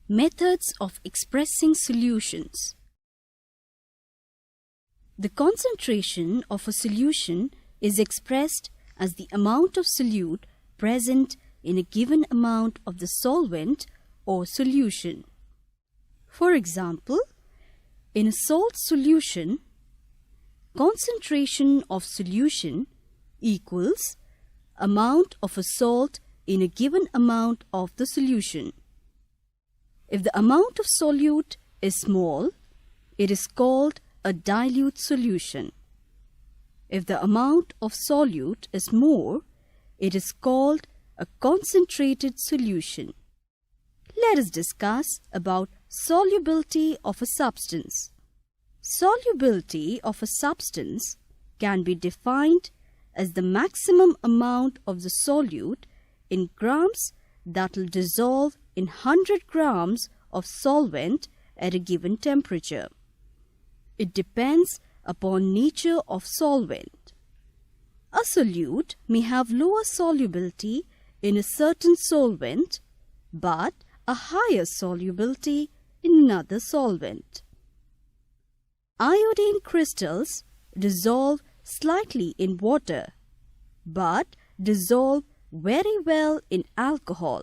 Methods of expressing solutions. The concentration of a solution is expressed as the amount of solute present in a given amount of the solvent or solution. For example, in a salt solution, concentration of solution equals amount of a salt in a given amount of the solution. If the amount of solute is small, it is called a dilute solution. If the amount of solute is more, it is called a concentrated solution. Let us discuss about solubility of a substance. Solubility of a substance can be defined as the maximum amount of the solute in grams that will dissolve in 100 grams of solvent at a given temperature. It depends upon nature of solvent. A solute may have lower solubility in a certain solvent, but a higher solubility in another solvent. Iodine crystals dissolve slightly in water, but dissolve very well in alcohol.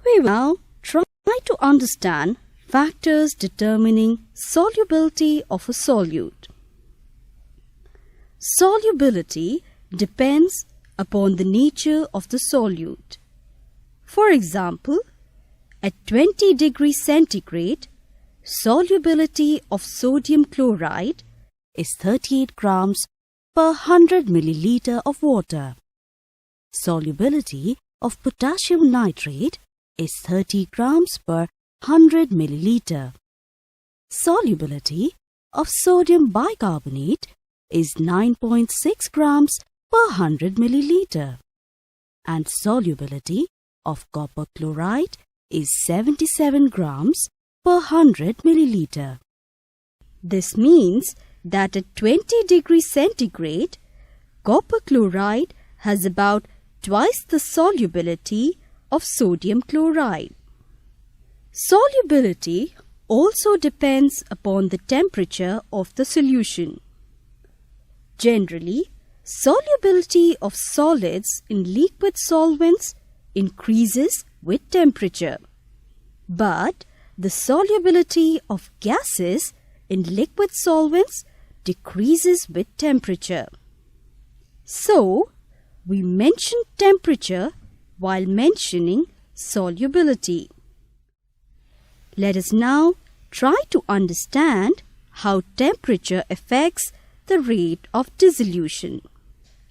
We will now try to understand factors determining solubility of a solute. Solubility depends upon the nature of the solute. For example, at 20 degrees centigrade, solubility of sodium chloride is 38 grams per 100 milliliter of water. Solubility of potassium nitrate is 30 grams per 100 milliliter. Solubility of sodium bicarbonate is 9.6 grams per 100 milliliter. And solubility of copper chloride is 77 grams per 100 milliliter. This means that at 20 degrees centigrade, copper chloride has about twice the solubility of sodium chloride. Solubility also depends upon the temperature of the solution. Generally, solubility of solids in liquid solvents increases with temperature, but the solubility of gases in liquid solvents decreases with temperature. So, we mention temperature while mentioning solubility. Let us now try to understand how temperature affects the rate of dissolution.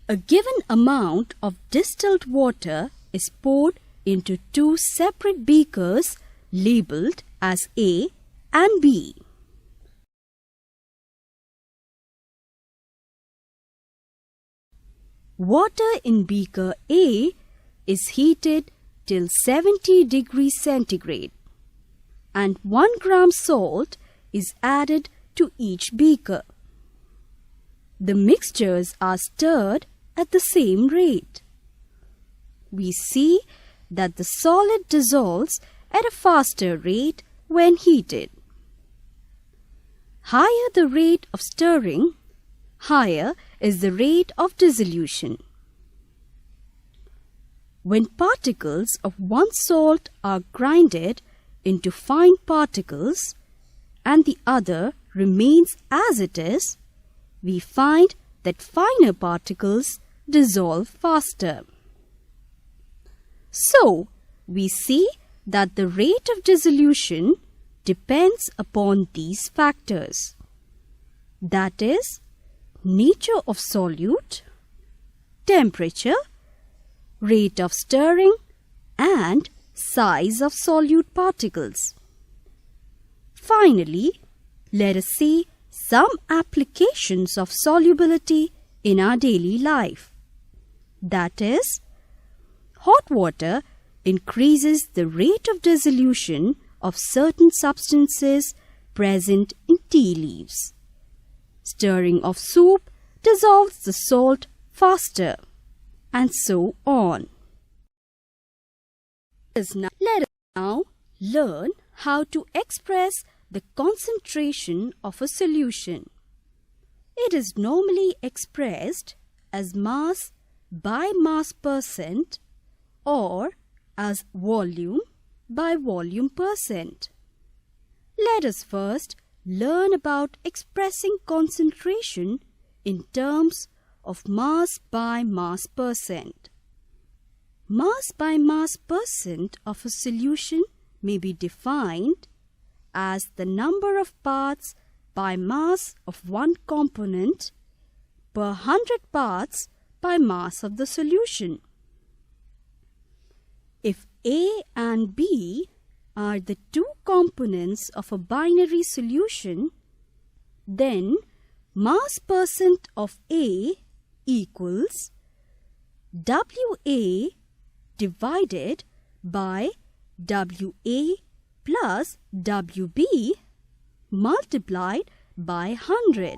A given amount of distilled water is poured into two separate beakers labeled as A and B. Water in beaker A is heated till 70 degrees centigrade, and 1 gram salt is added to each beaker. The mixtures are stirred at the same rate. We see that the solid dissolves at a faster rate when heated. Higher the rate of stirring, higher is the rate of dissolution. When particles of one salt are grinded into fine particles and the other remains as it is, we find that finer particles dissolve faster. So, we see that the rate of dissolution depends upon these factors. That is, nature of solute, temperature, rate of stirring, and size of solute particles. Finally, let us see some applications of solubility in our daily life. That is, hot water increases the rate of dissolution of certain substances present in tea leaves. Stirring of soup dissolves the salt faster, and so on. Let us Now learn how to express the concentration of a solution. It is normally expressed as mass by mass percent or as volume by volume percent. Let us first learn about expressing concentration in terms of mass by mass percent. Mass by mass percent of a solution may be defined as the number of parts by mass of one component per 100 parts by mass of the solution. If A and B are the two components of a binary solution, then mass percent of A equals WA divided by WA plus WB multiplied by 100.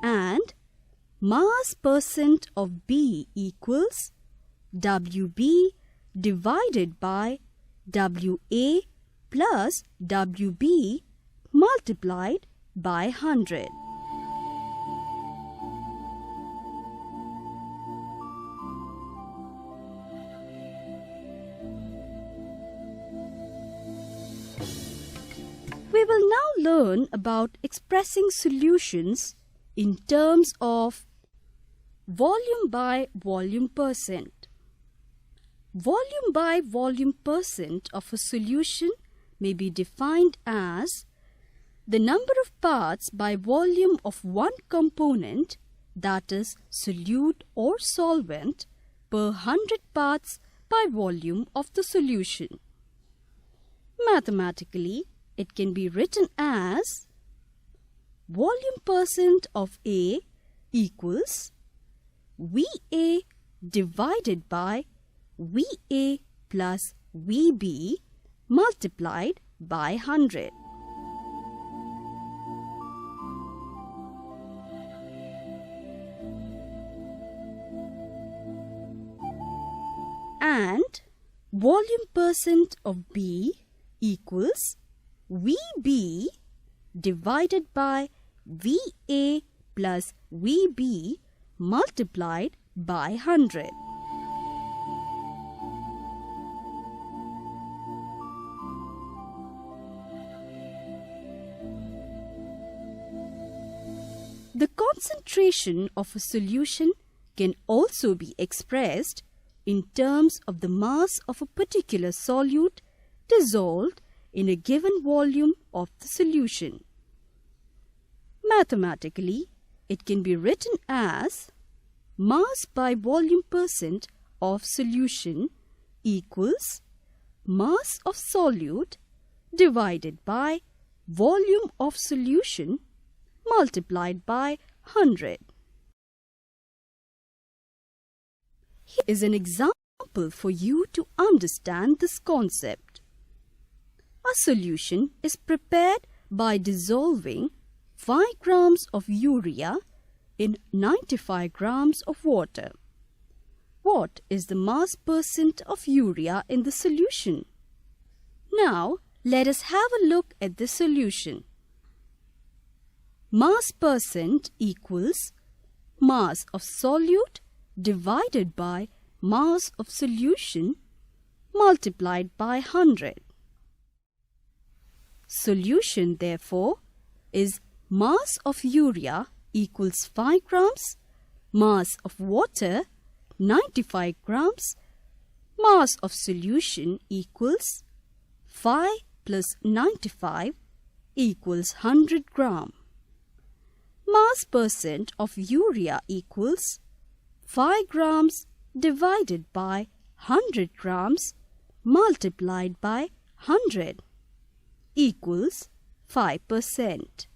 And mass percent of B equals WB divided by WA plus WB multiplied by 100. We will now learn about expressing solutions in terms of volume by volume percent. Volume by volume percent of a solution may be defined as the number of parts by volume of one component, that is solute or solvent, per 100 parts by volume of the solution. Mathematically, it can be written as volume percent of A equals VA divided by VA plus VB multiplied by 100. And volume percent of B equals VB divided by VA plus VB multiplied by 100. The concentration of a solution can also be expressed in terms of the mass of a particular solute dissolved in a given volume of the solution. Mathematically, it can be written as mass by volume percent of solution equals mass of solute divided by volume of solution multiplied by 100. Here is an example for you to understand this concept. A solution is prepared by dissolving 5 grams of urea in 95 grams of water. What is the mass percent of urea in the solution? Now, let us have a look at the solution. Mass percent equals mass of solute divided by mass of solution multiplied by 100. Solution, therefore, is mass of urea equals 5 grams, mass of water 95 grams, mass of solution equals 5 plus 95 equals 100 gram. Mass percent of urea equals 5 grams divided by 100 grams multiplied by 100 equals 5%.